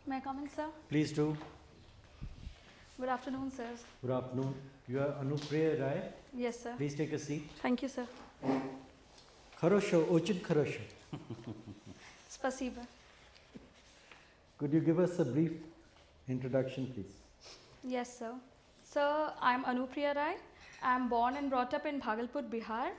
May I come in, sir? Please do. Good afternoon, sir. Good afternoon. You are ANUPRIYA, RAI. Yes, sir. Please take a seat. Thank you, sir. Хорошо, очень хорошо. Spasiba. Could you give us a brief introduction, please? Yes, sir. Sir, I'm ANUPRIYA Rai. I'm born and brought up in Bhagalpur, Bihar,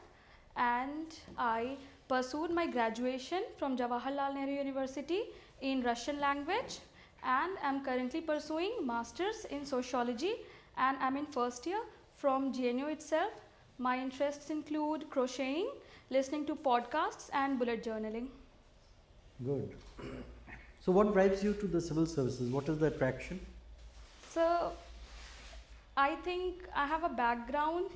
and I pursued my graduation from Jawaharlal Nehru University in Russian language, and I'm currently pursuing masters in sociology, and I'm in first year from GNU itself. My interests include crocheting, listening to podcasts, and bullet journaling. Good. So what drives you to the civil services? What is the attraction? So, I think I have a background,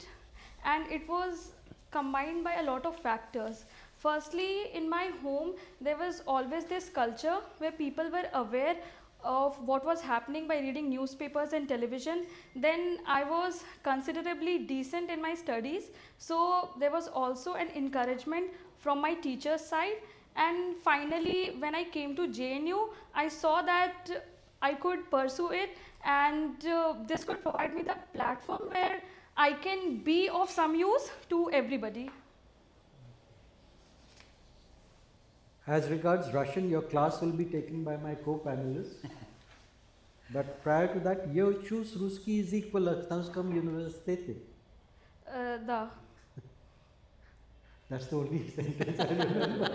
and it was combined by a lot of factors. Firstly, in my home, there was always this culture where people were aware of what was happening by reading newspapers and television. Then I was considerably decent in my studies, so there was also an encouragement from my teacher's side. And finally, when I came to JNU, I saw that I could pursue it, and this could provide me the platform where I can be of some use to everybody. As regards Russian, your class will be taken by my co-panelists. But prior to that, я учусь русский язык в Латвийском университете. Да. That's the only sentence I remember.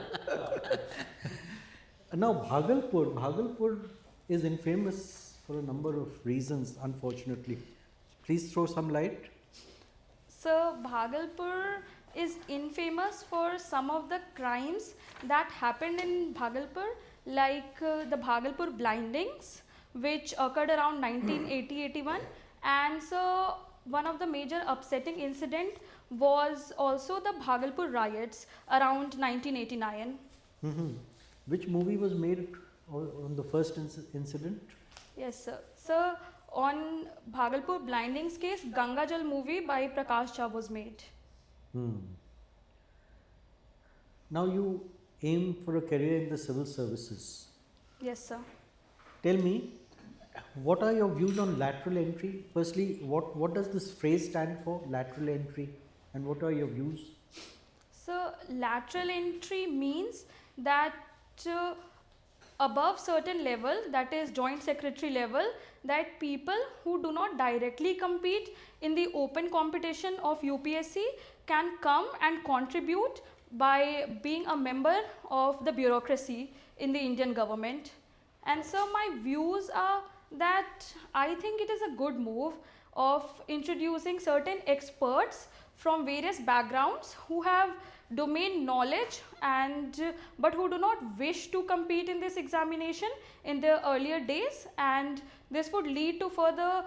Now, Bhagalpur is infamous for a number of reasons, unfortunately. Please throw some light. So, Bhagalpur is infamous for some of the crimes that happened in Bhagalpur, like the Bhagalpur blindings, which occurred around 1980-81. And so, one of the major upsetting incident was also the Bhagalpur riots around 1989. Which movie was made on the first incident? Yes, sir. So, on Bhagalpur blindings case, Ganga Jal movie by Prakash Jha was made. Now you aim for a career in the civil services. Yes, sir. Tell me, what are your views on lateral entry? Firstly, what does this phrase stand for, lateral entry, and what are your views? So, lateral entry means that above certain level, that is joint secretary level, that people who do not directly compete in the open competition of UPSC can come and contribute by being a member of the bureaucracy in the Indian government. And so my views are that I think it is a good move of introducing certain experts from various backgrounds who have domain knowledge and but who do not wish to compete in this examination in the earlier days, and this would lead to further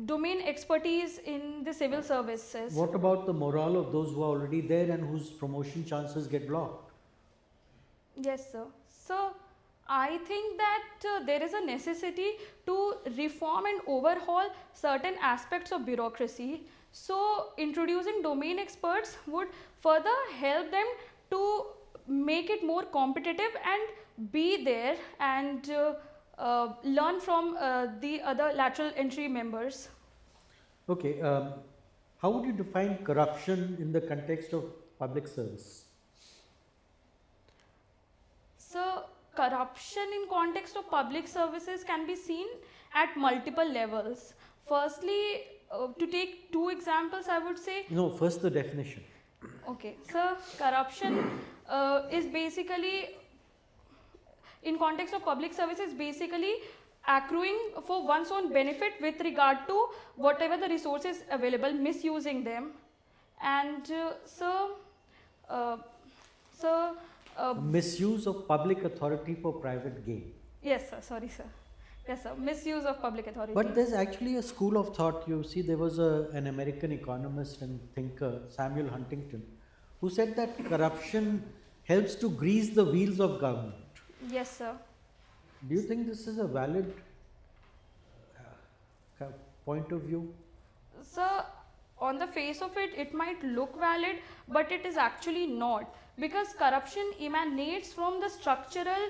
domain expertise in the civil services. What about the morale of those who are already there and whose promotion chances get blocked? Yes, sir. So I think that there is a necessity to reform and overhaul certain aspects of bureaucracy. So introducing domain experts would further help them to make it more competitive and be there and learn from the other lateral entry members. Okay, how would you define corruption in the context of public service? So corruption in context of public services can be seen at multiple levels. Firstly, to take two examples, I would say. No, first the definition. Okay, so corruption is basically, in context of public services, basically accruing for one's own benefit with regard to whatever the resources available, misusing them. And misuse of public authority for private gain. Yes, sir. Sorry, sir. Yes, sir. Misuse of public authority. But there's actually a school of thought. You see, there was an American economist and thinker, Samuel Huntington, who said that corruption helps to grease the wheels of government. Yes, sir. Do you think this is a valid point of view? So, on the face of it, it might look valid, but it is actually not. because corruption emanates from the structural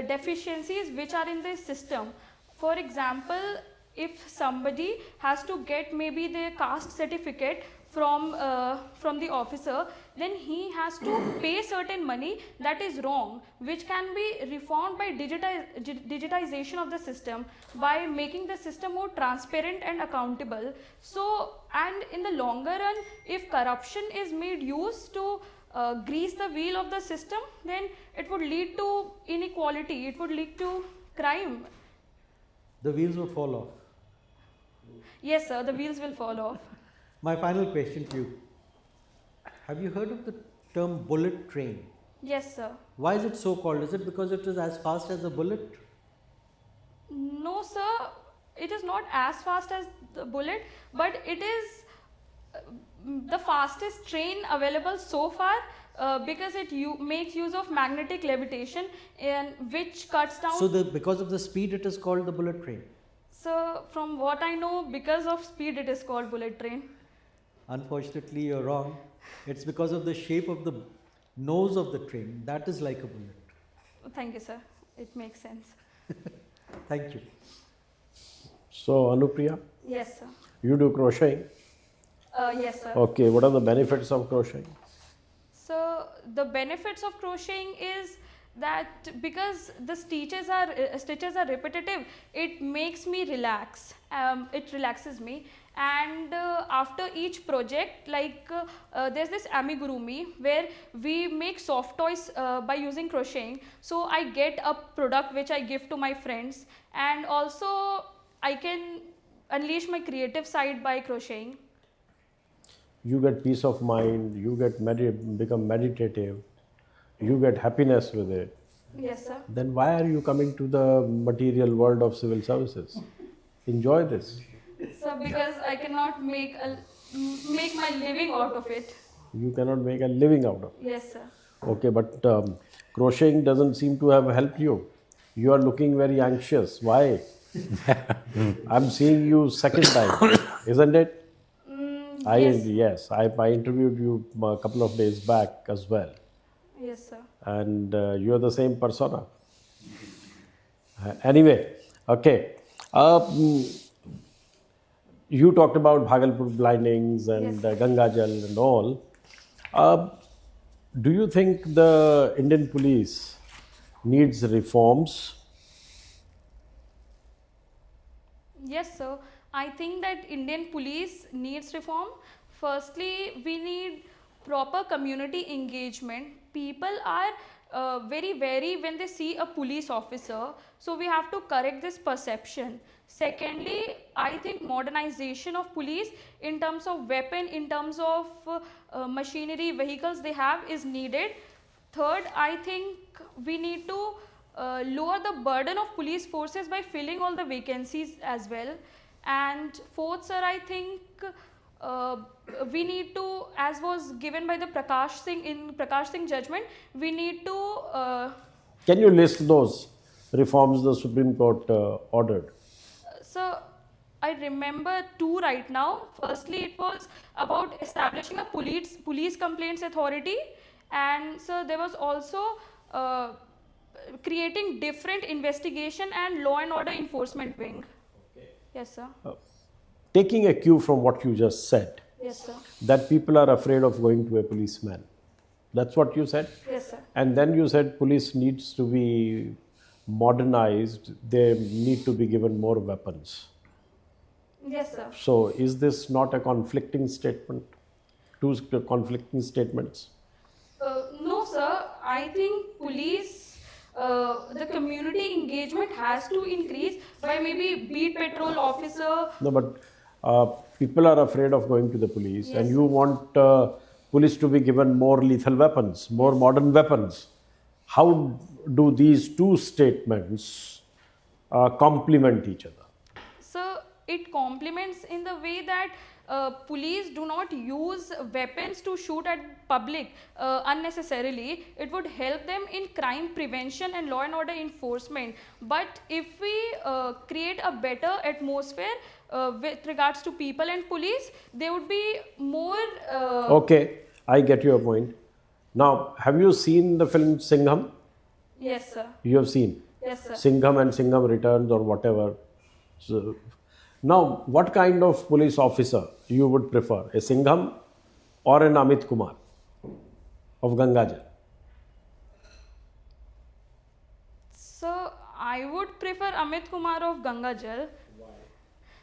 deficiencies which are in the system. For example, if somebody has to get maybe the caste certificate from the officer, then he has to pay certain money that is wrong, which can be reformed by digitization of the system, by making the system more transparent and accountable. So, and in the longer run, if corruption is made use to grease the wheel of the system, then it would lead to inequality, it would lead to crime. The wheels will fall off. Yes, sir, the wheels will fall off. My final question to you. Have you heard of the term bullet train? Yes, sir. Why is it so called? Is it because it is as fast as a bullet? No, sir, it is not as fast as the bullet, but it is the fastest train available so far, because it makes use of magnetic levitation, and which cuts down. So because of the speed it is called the bullet train? So from what I know, because of speed it is called bullet train. Unfortunately you're wrong. It's because of the shape of the nose of the train. That is like a bullet. Thank you, sir. It makes sense. Thank you. So, Anupriya, Yes, sir. you do crocheting. Yes, sir. Okay, what are the benefits of crocheting? So the benefits of crocheting is that because the stitches are repetitive, it makes me relax. It relaxes me. And after each project, like there's this amigurumi where we make soft toys by using crocheting. So I get a product which I give to my friends, and also I can unleash my creative side by crocheting. You get peace of mind, you get become meditative, you get happiness with it. Yes, sir. Then why are you coming to the material world of civil services? Enjoy this. So because I cannot make my living out of it. You cannot make a living out of it. Yes, sir. Okay, but crocheting doesn't seem to have helped you. You are looking very anxious. Why? I'm seeing you second time, isn't it? Yes. I interviewed you a couple of days back as well. Yes, sir. And you are the same persona. Anyway, okay. You talked about Bhagalpur blindings and Yes. Ganga Jal and all. Do you think the Indian police needs reforms? Yes, sir. I think that Indian police needs reform. Firstly, we need proper community engagement. People are very wary when they see a police officer. So we have to correct this perception. Secondly, I think modernization of police in terms of weapon, in terms of machinery, vehicles they have is needed. Third, I think we need to lower the burden of police forces by filling all the vacancies as well. And fourth, sir, I think we need to, as was given by the Prakash Singh in Prakash Singh judgment, we need to. Can you list those reforms the Supreme Court ordered? So I remember two right now. Firstly, it was about establishing a police complaints authority, and so there was also creating different investigation and law and order enforcement wing. Okay. Yes, sir. Taking a cue from what you just said, Yes, sir. that people are afraid of going to a policeman. That's what you said? Yes, sir. And then you said police needs to be modernized, they need to be given more weapons. Yes, sir. So is this not a conflicting statement? Two conflicting statements? No, sir. I think police, the community engagement has to increase by maybe beat patrol officer. No, but people are afraid of going to the police, Yes, and you want police to be given more lethal weapons, more modern weapons. How do these two statements complement each other? So it complements in the way that police do not use weapons to shoot at public unnecessarily. It would help them in crime prevention and law and order enforcement. But if we create a better atmosphere with regards to people and police, they would be more. Okay, I get your point. Now, have you seen the film Singham? Yes, sir. You have seen Yes, sir. Singham and Singham Returns or whatever. So, now, what kind of police officer you would prefer? A Singham or an Amit Kumar of Gangajal? So I would prefer Amit Kumar of Gangajal. Why?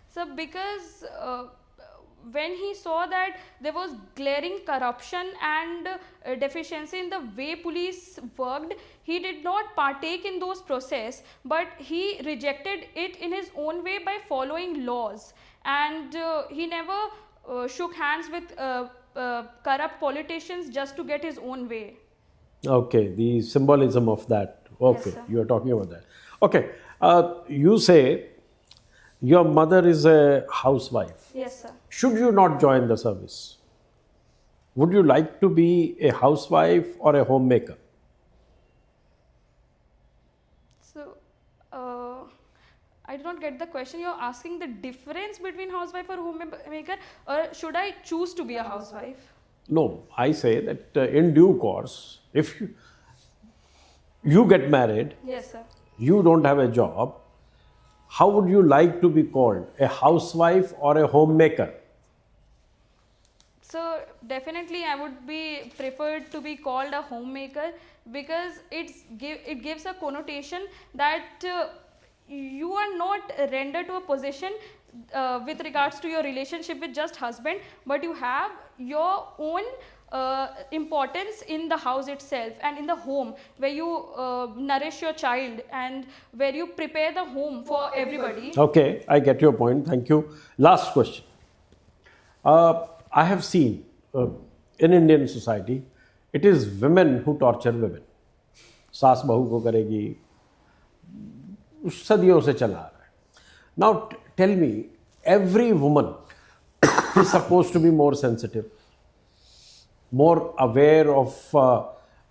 So because when he saw that there was glaring corruption and deficiency in the way police worked, he did not partake in those process, but he rejected it in his own way by following laws, and he never shook hands with corrupt politicians just to get his own way. Okay, the symbolism of that. Okay, sir. you are talking about that. Okay, you say your mother is a housewife. Yes, sir. Should you not join the service? Would you like to be a housewife or a homemaker? So, I did not get the question. You're asking the difference between housewife or homemaker, or should I choose to be a housewife? No, I say that in due course, if you get married, Yes, sir. you don't have a job, how would you like to be called? A housewife or a homemaker? So definitely I would be preferred to be called a homemaker, because it gives a connotation that you are not rendered to a position with regards to your relationship with just husband, but you have your own importance in the house itself and in the home, where you nourish your child and where you prepare the home for everybody. Okay, I get your point. Thank you. Last question. I have seen in Indian society, it is women who torture women. सास बहू को करेगी, सदियों से चला आ रहा है. Now tell me, every woman is supposed to be more sensitive, more aware of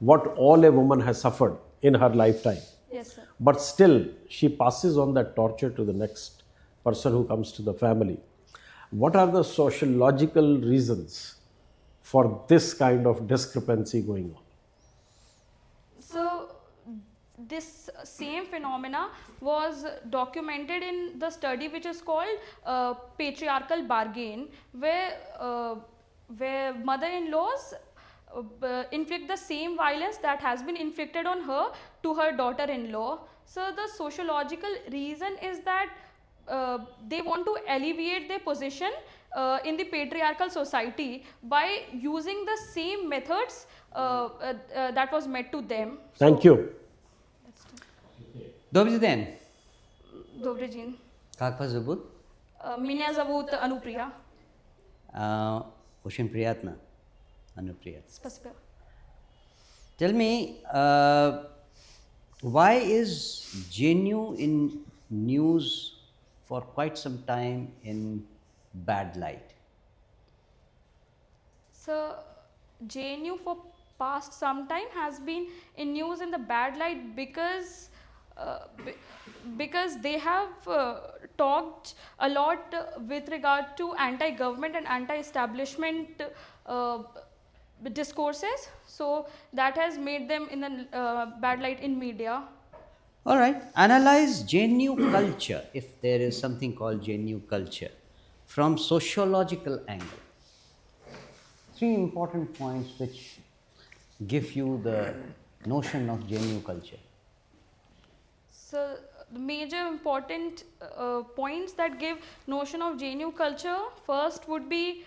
what all a woman has suffered in her lifetime. Yes, sir. But still, she passes on that torture to the next person who comes to the family. What are the sociological reasons for this kind of discrepancy going on? So this same phenomena was documented in the study which is called patriarchal bargain, where mother-in-laws inflict the same violence that has been inflicted on her to her daughter-in-law. So the sociological reason is that they want to alleviate their position in the patriarchal society by using the same methods that was met to them. Thank you. Dobry den. Dobry dzień. Как вас зовут? Меня зовут ANUPRIYA. Очень приятно, Ануприя. Спасибо. Tell me, why is JNU in news for quite some time in bad light? So JNU for past some time has been in news in the bad light because they have talked a lot with regard to anti-government and anti-establishment discourses. So that has made them in the bad light in media. All right, analyze JNU culture, if there is something called JNU culture, from sociological angle. 3 important points which give you the notion of JNU culture. So the major important points that give notion of JNU culture, first would be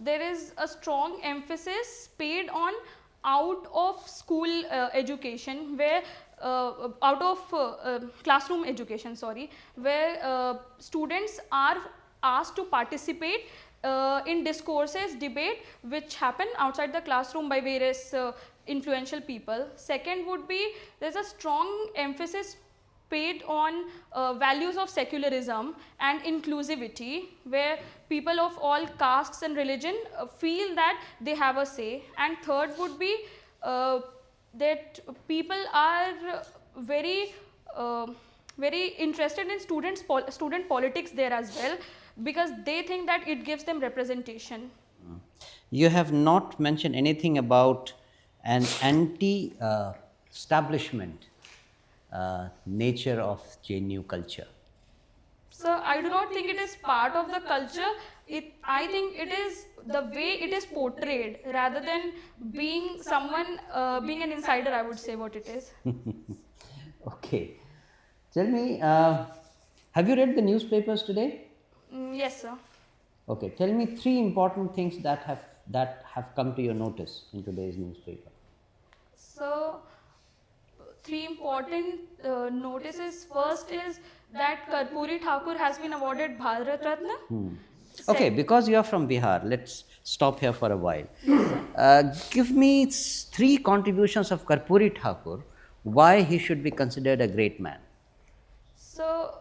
there is a strong emphasis paid on out of school education, where out of classroom education, sorry, where students are asked to participate in discourses, debate which happen outside the classroom by various influential people. Second would be there's a strong emphasis paid on values of secularism and inclusivity, where people of all castes and religion feel that they have a say. And third would be that people are very interested in student politics there as well, because they think that it gives them representation. You have not mentioned anything about and anti-establishment nature of JNU culture? So I do not think it is part of the culture. I think it is the way it is portrayed rather than being someone, being an insider, I would say what it is. Okay. Tell me, have you read the newspapers today? Yes, sir. Okay. Tell me 3 important things that have come to your notice in today's newspaper. So, 3 important notices. First is that Karpuri Thakur has been awarded Bharat Ratna. Okay, because you are from Bihar, let's stop here for a while. Give me 3 contributions of Karpuri Thakur, why he should be considered a great man. So,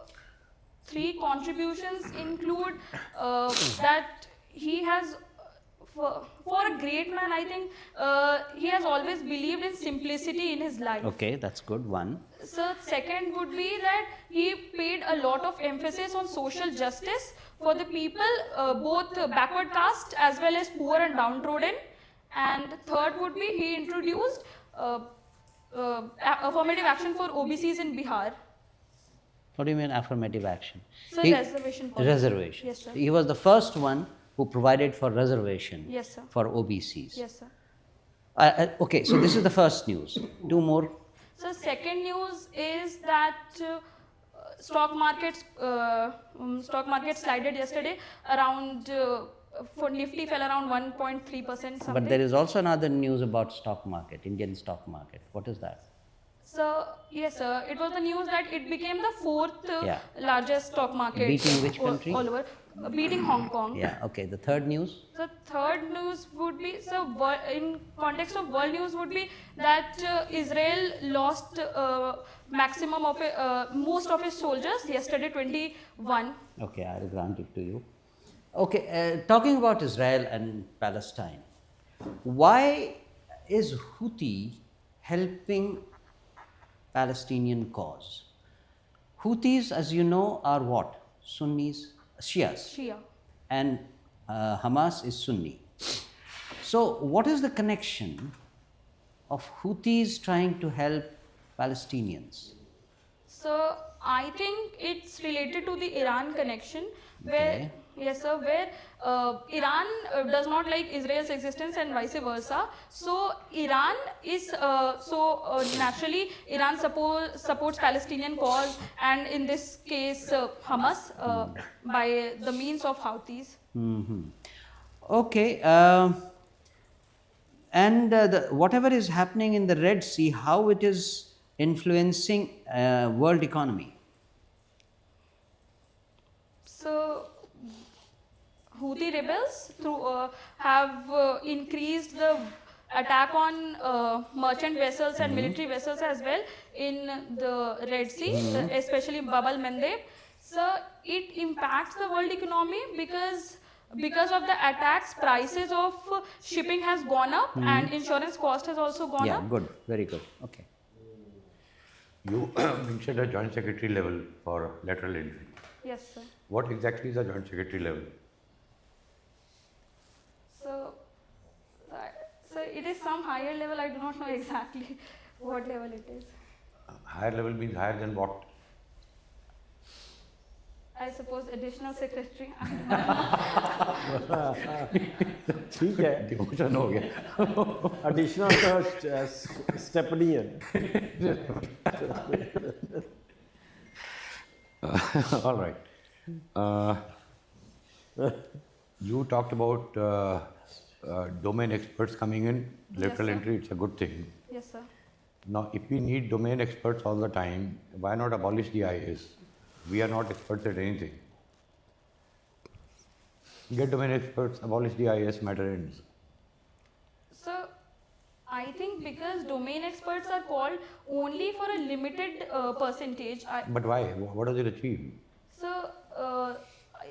3 contributions include that he has, for a great man, I think he has always believed in simplicity in his life. Okay, that's good. 1. So, second would be that he paid a lot of emphasis on social justice for the people, both backward caste as well as poor and downtrodden. And third would be he introduced affirmative action for OBCs in Bihar. What do you mean affirmative action? So, reservation policy. Reservation. Yes, sir. He was the first one who provided for reservation. Yes, sir. For OBCs. Yes, sir. Okay, so this is the first news. 2 more. So, second news is that stock market slided yesterday around, for Nifty fell around 1.3% something. But there is also another news about stock market, Indian stock market. What is that? So, yes, sir, it was the news that it became the 4th largest stock market. Beating which country? All over. Beating Hong Kong. Yeah, okay. The third news? So, third news would be, so in context of world news would be that Israel lost maximum of most of its soldiers yesterday, 21. Okay, I will grant it to you. Okay, talking about Israel and Palestine, why is Houthi helping Palestinian cause? Houthis, as you know, are what? Sunnis, Shias. Shia. And Hamas is Sunni. So, what is the connection of Houthis trying to help Palestinians? So, I think it's related to the Iran connection where, Okay. yes sir, where Iran does not like Israel's existence and vice versa. So, Iran is, naturally Iran supports Palestinian cause and in this case Hamas by the means of Houthis. Okay, and whatever is happening in the Red Sea, how it is influencing world economy? So, Houthi rebels have increased the attack on merchant vessels and military vessels as well in the Red Sea, especially Bab al Mandeb. So, it impacts the world economy because of the attacks, prices of shipping has gone up and insurance cost has also gone Yeah, up. good, very good. Okay. You mentioned a joint secretary level for lateral entry. Yes, sir. What exactly is a joint secretary level? So it is some higher level. I do not know exactly what level it is. Higher level means higher than what? I suppose additional secretary. ठीक है Demotion हो गया. additional तो stepney है All right. You talked about domain experts coming in, lateral sir. entry, it's a good thing. Yes, sir. Now, if we need domain experts all the time, why not abolish the IAS? We are not experts at anything. Get domain experts, abolish the IAS, matter ends. So I think because domain experts are called only for a limited percentage. But why? What does it achieve? So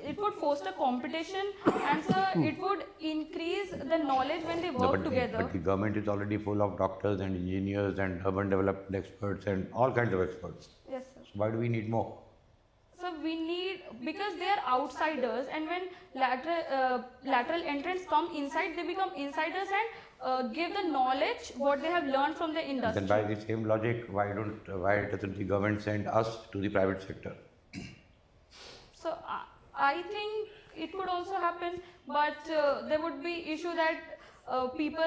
it would foster competition and so it would increase the knowledge when they work together. But the government is already full of doctors and engineers and urban development experts and all kinds of experts. Yes, sir. So why do we need more? So we need, because they are outsiders and when lateral entrants come inside, they become insiders and give the knowledge what they have learned from the industry. Then by the same logic, why doesn't the government send us to the private sector? So I think it could also happen, but there would be issue that people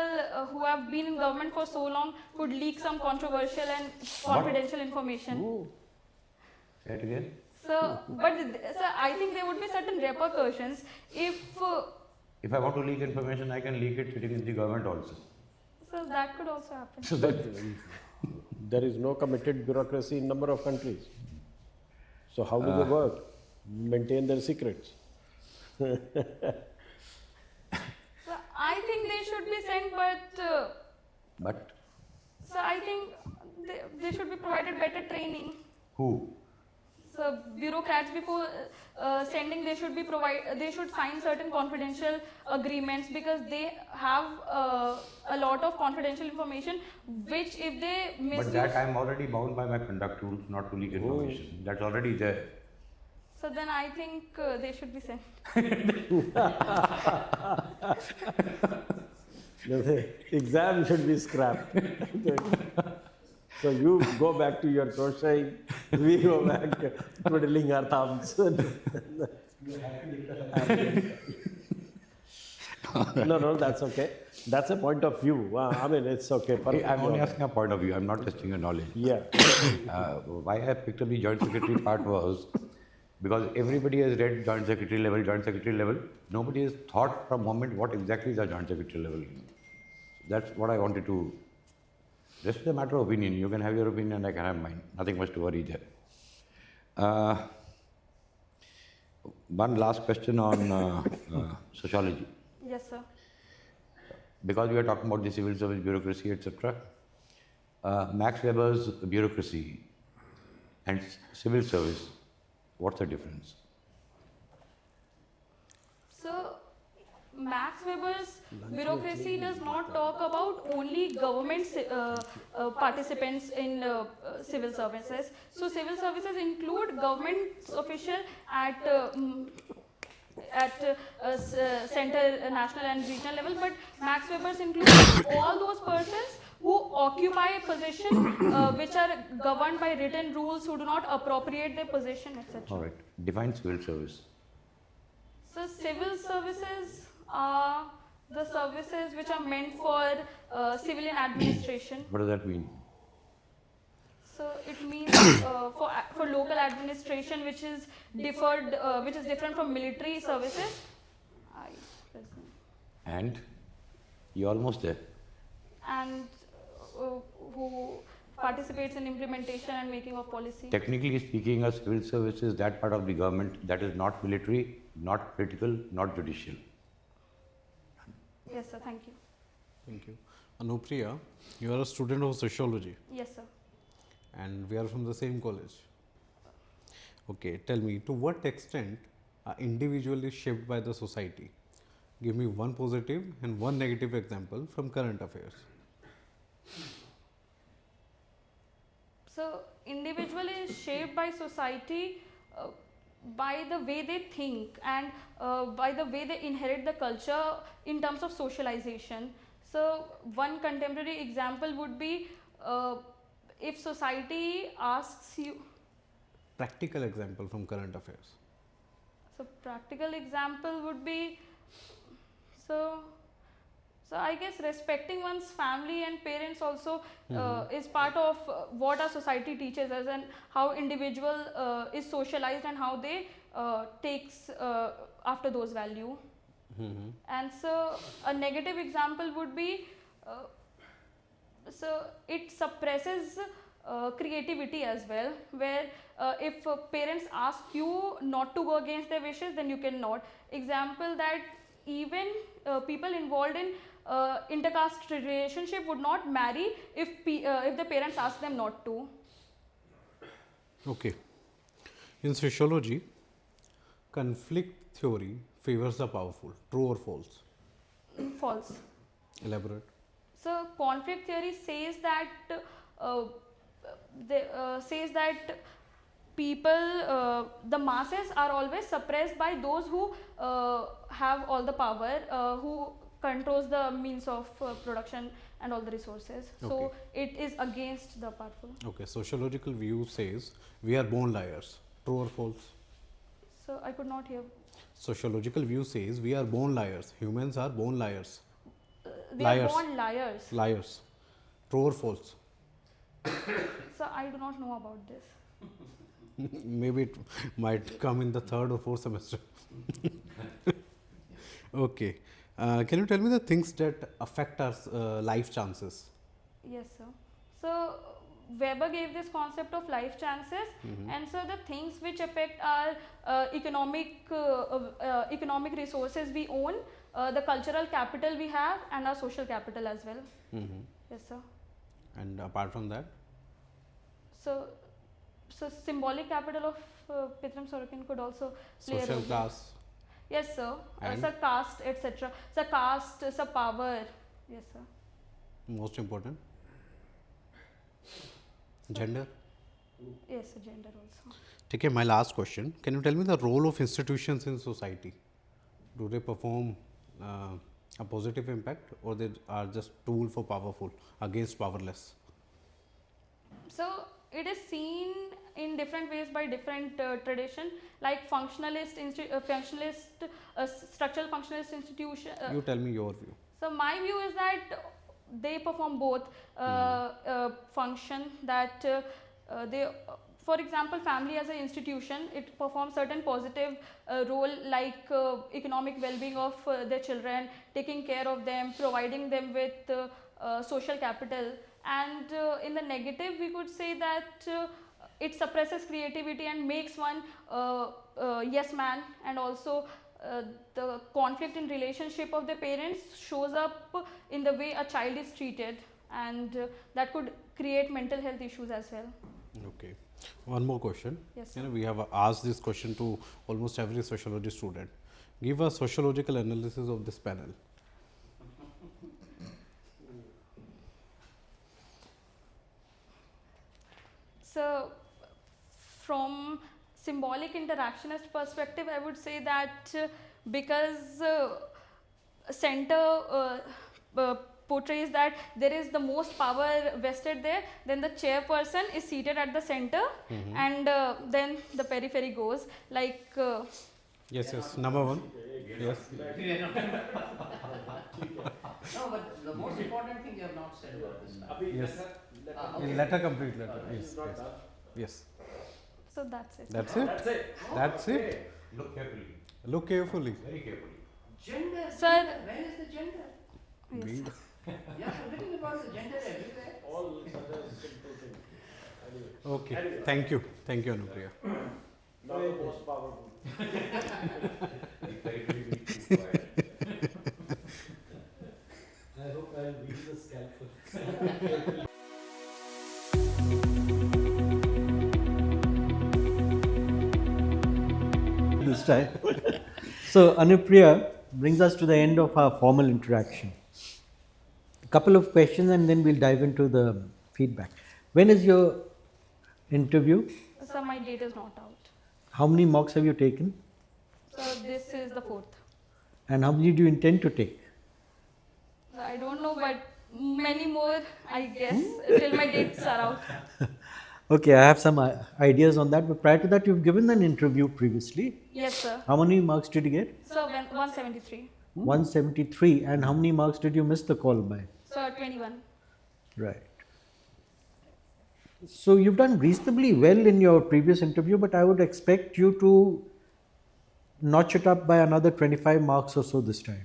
who have been in government for so long could leak some controversial and confidential information. Say it again. So I think there would be certain repercussions if. If I want to leak information, I can leak it sitting in the government also. So that could also happen. So that there is no committed bureaucracy in number of countries. So how do they work? Maintain their secrets. So I think they should be sent, But so I think they should be provided better training. who? So bureaucrats before sending, they should sign certain confidential agreements, because they have a lot of confidential information which if they misuse. But that I am already bound by my conduct rules not to leak information. That's already there. So then I think they should be sent. The exam should be scrapped. So you go back to your crochet, we go back twiddling our thumbs. No, that's okay. That's a point of view. I mean, it's okay. I'm only asking a point of view. I'm not testing your knowledge. Yeah. Why I picked up the joint secretary part was because everybody has read joint secretary level. Nobody has thought for a moment what exactly is a joint secretary level. That's what I wanted to. This is a matter of opinion. You can have your opinion, I can have mine. Nothing much to worry there. One last question on sociology. Yes, sir. Because we are talking about the civil service bureaucracy, etc. Max Weber's bureaucracy and civil service, what's the difference? So Max Weber's bureaucracy does not talk about only government participants in civil services. So civil services include government official at center, national and regional level, but Max Weber's include all those persons who occupy a position which are governed by written rules, who do not appropriate their position, etc. All right. Define civil service. So civil services are the services which are meant for civilian administration. What does that mean? So it means for local administration, which is different from military services. And you're almost there. And who participates in implementation and making of policy. Technically speaking, a civil service is that part of the government that is not military, not political, not judicial. Yes, sir. Thank you. Thank you. Anupriya, you are a student of sociology. Yes, sir. And we are from the same college. Okay, tell me, to what extent are individuals shaped by the society? Give me one positive and one negative example from current affairs. So individual is shaped by society by the way they think and by the way they inherit the culture in terms of socialization. So one contemporary example would be if society asks you. Practical example from current affairs. So practical example would be, so I guess respecting one's family and parents also is part of what our society teaches us, and how individual is socialized and how they takes after those value. And so a negative example would be, so it suppresses creativity as well, where if parents ask you not to go against their wishes, then you cannot. Example that even people involved in intercaste relationship would not marry if the parents ask them not to. Okay. In sociology, conflict theory favors the powerful. True or false? False. Elaborate. So conflict theory says that people, the masses are always suppressed by those who have all the power, who controls the means of production and all the resources. So Okay. it is against the powerful. Okay, sociological view says we are born liars. True or false? So I could not hear. Sociological view says we are born liars. Humans are born liars. We Liars. are born liars. Liars. True or false? So I do not know about this. Maybe it might come in the third or fourth semester. Okay. Can you tell me the things that affect our life chances? Yes, sir. So Weber gave this concept of life chances, and so the things which affect our economic resources we own, the cultural capital we have, and our social capital as well. Yes, sir. And apart from that? So symbolic capital of Pitram Sorokin could also play a Social role. class. Yes, sir. And? So caste, etc. So caste, so power. Yes, sir. Most important? Gender? Yes, sir. Gender also. Okay, my last question. Can you tell me the role of institutions in society? Do they perform a positive impact, or they are just tool for powerful against powerless? So it is seen in different ways by different tradition, like structural functionalist institution. You tell me your view. So my view is that they perform both function, that they, for example, family as an institution, it performs certain positive role, like economic well-being of their children, taking care of them, providing them with social capital. And in the negative, we could say that it suppresses creativity and makes one yes man, and also the conflict in relationship of the parents shows up in the way a child is treated, and that could create mental health issues as well. Okay. One more question. Yes, You know, we have asked this question to almost every sociology student. Give a sociological analysis of this panel. So from symbolic interactionist perspective, I would say that because center portrays that there is the most power vested there, then the chairperson is seated at the center, and then the periphery goes like Yes, number one. Yes. No, but the most important thing you have not said about this. Yes. Okay. Let her complete. Let her. Yes. Yes. so that's it. That's it. That's it. Look carefully, Look carefully. very carefully. Gender. Sir. Where is the gender? Yes. Being- You are forgetting about the gender everywhere. Okay. Thank you. Thank you, Anupriya. The periphery will keep quiet. I hope I'll read the scalpel. This time. So, Anupriya brings us to the end of our formal interaction. A couple of questions and then we'll dive into the feedback. When is your interview? So my date is not out. How many mocks have you taken? So this is the fourth. And how many do you intend to take? I don't know, but many more, I guess, till my dates are out. Okay, I have some ideas on that, but prior to that, you've given an interview previously. Yes, sir. How many marks did you get? So 173. 173. And how many marks did you miss the call by? So 21. Right. So you've done reasonably well in your previous interview, but I would expect you to notch it up by another 25 marks or so this time.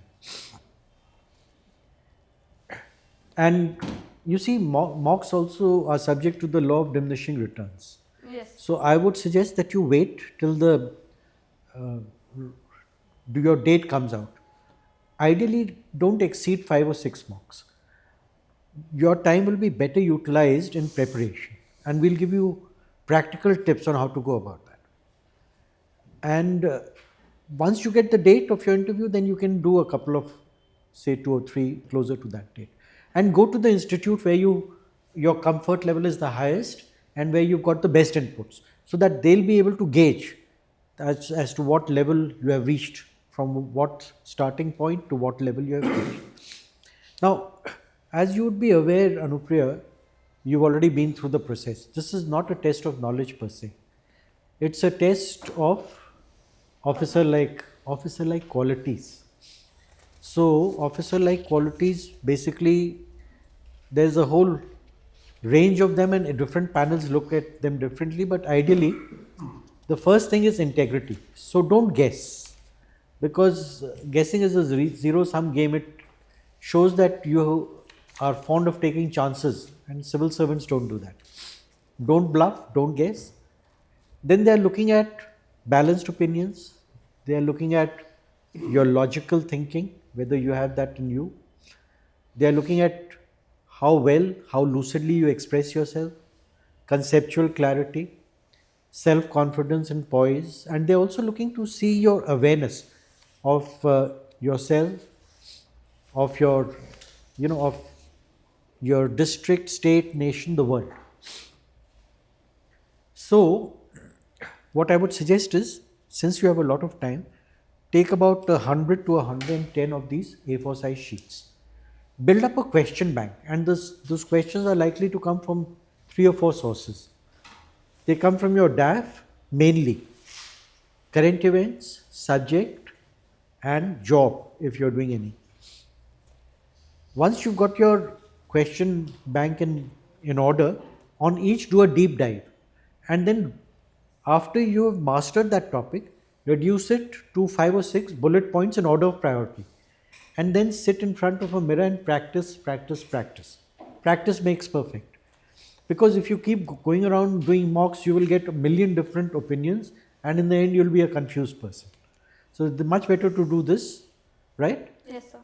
And you see, mocks also are subject to the law of diminishing returns. Yes. So I would suggest that you wait till the your date comes out. Ideally, don't exceed 5 or 6 marks. Your time will be better utilized in preparation, and we'll give you practical tips on how to go about that. And once you get the date of your interview, then you can do a couple of, say, 2 or 3 closer to that date. And go to the institute where your comfort level is the highest and where you've got the best inputs, so that they'll be able to gauge as to what level you have reached from what starting point to what level you have reached. Now, as you would be aware, Anupriya, you've already been through the process. This is not a test of knowledge per se. It's a test of officer-like qualities. So, officer-like qualities, basically, there's a whole range of them, and different panels look at them differently. But ideally, the first thing is integrity. So don't guess, because guessing is a zero-sum game. It shows that you are fond of taking chances, and civil servants don't do that. Don't bluff, don't guess. Then they are looking at balanced opinions. They are looking at your logical thinking, whether you have that in you. They are looking at how well, how lucidly you express yourself, conceptual clarity, self-confidence and poise, and they're also looking to see your awareness of yourself, of your, of your district, state, nation, the world. So, what I would suggest is, since you have a lot of time, take about 100 to 110 of these A4 size sheets. Build up a question bank, and those questions are likely to come from 3 or 4 sources. They come from your DAF mainly, current events, subject, and job if you're doing any. Once you've got your question bank in order, on each do a deep dive, and then after you have mastered that topic, reduce it to 5 or 6 bullet points in order of priority, and then sit in front of a mirror and practice. Practice makes perfect. Because if you keep going around doing mocks, you will get a million different opinions, and in the end you'll be a confused person. So it's much better to do this, right? Yes, sir.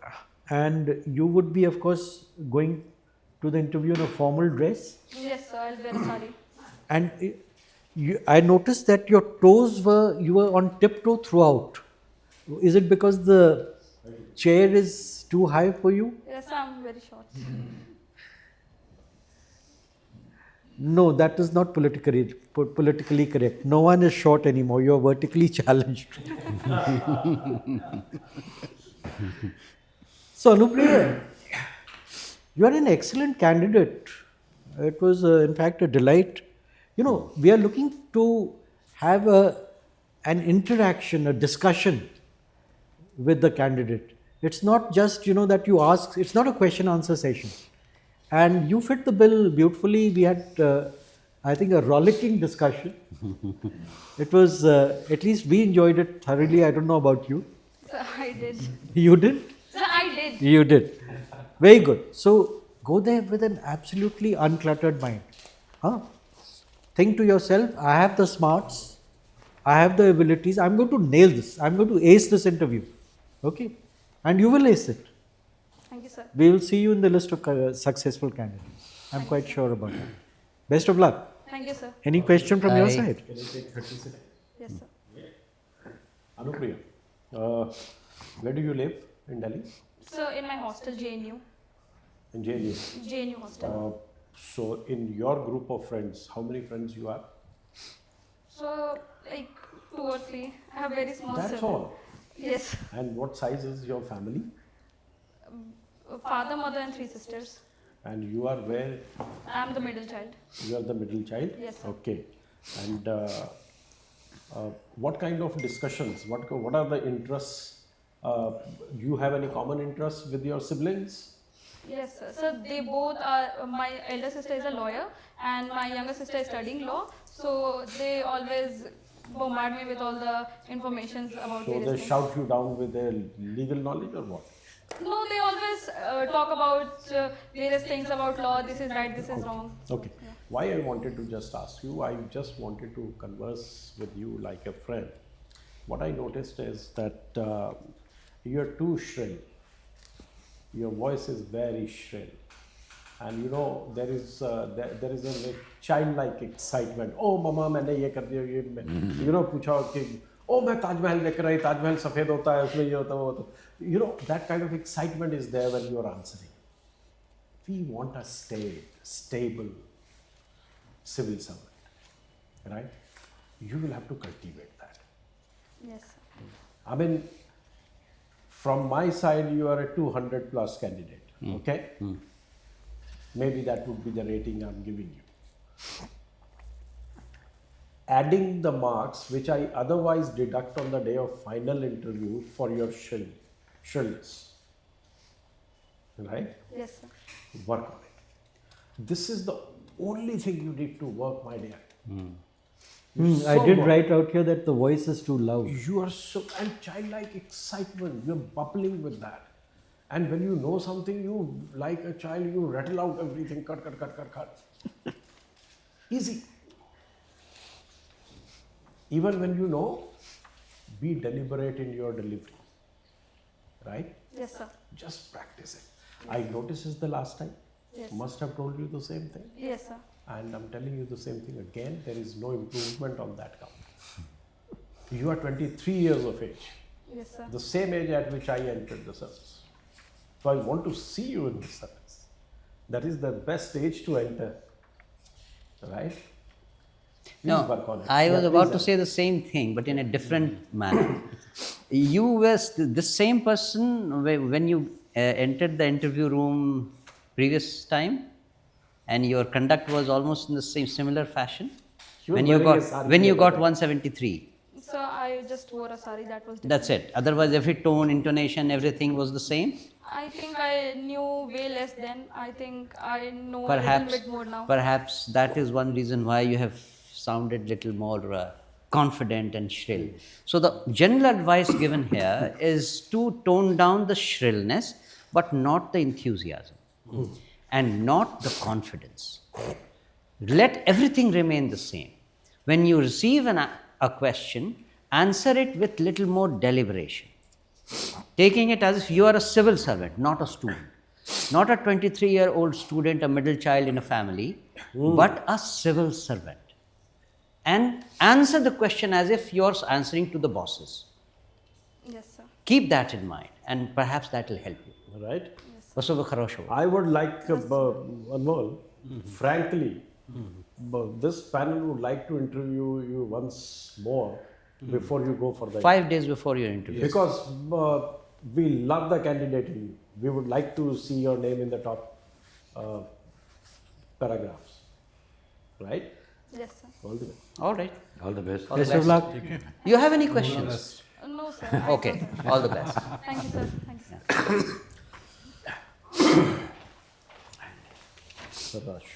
And you would be, of course, going to the interview in a formal dress. Yes, sir. I'll wear sari. And I noticed that you were on tiptoe throughout. Is it because the chair is too high for you? Yes, sir. I'm very short. No, that is not politically correct. No one is short anymore. You are vertically challenged. So, Anupriya, you are an excellent candidate. It was, in fact, a delight. We are looking to have an interaction, a discussion with the candidate. It's not just, that you ask, it's not a question answer session. And you fit the bill beautifully. We had, I think, a rollicking discussion. It was, at least we enjoyed it thoroughly. I don't know about you. Sir, I did. You did? Sir, I did. You did. Very good. So go there with an absolutely uncluttered mind. Think to yourself, I have the smarts, I have the abilities, I'm going to nail this, I'm going to ace this interview. Okay? And you will ace it. Thank you, sir. We will see you in the list of successful candidates. I'm quite sure about that. Best of luck. Thank you, sir. Any question from your Aye. side? Can I take 30 seconds? Yes, sir. Anupriya, where do you live in Delhi? So, in my hostel, JNU. In JNU. JNU hostel. So, in your group of friends, how many friends you have? So, like 2 or 3. I have very small That's circle. all. Yes. And what size is your family? Father, mother, and 3 sisters. And you are where? I'm the middle child. You are the middle child? Yes, sir. Okay. And what kind of discussions? What are the interests? Do you have any common interests with your siblings? Yes, sir. So, they both are, my elder sister is a lawyer and my younger sister is studying law. So, they always bombard me with all the informations about So various they things. shout you down with their legal knowledge or what? No, they always talk about various things about law. This is right, this is wrong. Okay. Why I wanted to just ask you, I just wanted to converse with you like a friend. What I noticed is that you are too shrill. Your voice is very shrill. And there is a childlike excitement. Oh, mama, मैंने ये कर दिया ये पूछा कि oh, मैं ताजमहल लेकर आई, ताजमहल सफेद होता है, उसमें ये होता है, वो होता है. That kind of excitement is there when you are answering. We want a stable civil servant, right? You will have to cultivate that. Yes. I mean, from my side, you are a 200 plus candidate. Okay? Maybe that would be the rating I'm giving you. Adding the marks which I otherwise deduct on the day of final interview for your shrillness. Right? Yes, sir. Work on it. This is the only thing you need to work, my dear. I did write out here that the voice is too loud. You are so, and childlike excitement, you're bubbling with that. And when you know something, you, like a child, you rattle out everything, cut. Easy. Even when you know, be deliberate in your delivery. Right? Yes, sir. Just practice it. I noticed this the last time. Yes. Must have told you the same thing. Yes, sir. And I'm telling you the same thing again. There is no improvement on that count. You are 23 years of age. Yes, sir. The same age at which I entered the service. So I want to see you in the service. That is the best age to enter. Right? Please work on it. I was Yeah, about please to say the same thing, but in a different manner. You were the same person when you entered the interview room previous time, and your conduct was almost in the same similar fashion. You were When you wearing a got sari when you the got other day. 173. So I just wore a sari, that was different. That's it. Otherwise, every tone, intonation, everything was the same. I think I knew way less then. I think I know a little Perhaps, bit more now. perhaps that is one reason why you have sounded little more confident and shrill. So the general advice given here is to tone down the shrillness, but not the enthusiasm and not the confidence. Let everything remain the same. When you receive a question, answer it with little more deliberation, taking it as if you are a civil servant, not a student. Not a 23-year-old student, a middle child in a family, but a civil servant. And answer the question as if you're answering to the bosses. Yes, sir. Keep that in mind, and perhaps that will help you. Right? Yes. I would like, Anmol, frankly, this panel would like to interview you once more before you go for the 5 days before your interview. Because we love the candidate in you. We would like to see your name in the top paragraphs. Right? Yes, sir. All the way. All right. All the best. All the Best of best. luck. You have any questions? No, sir. Okay. All the best. Thank you, sir. Thank you, sir. Rush.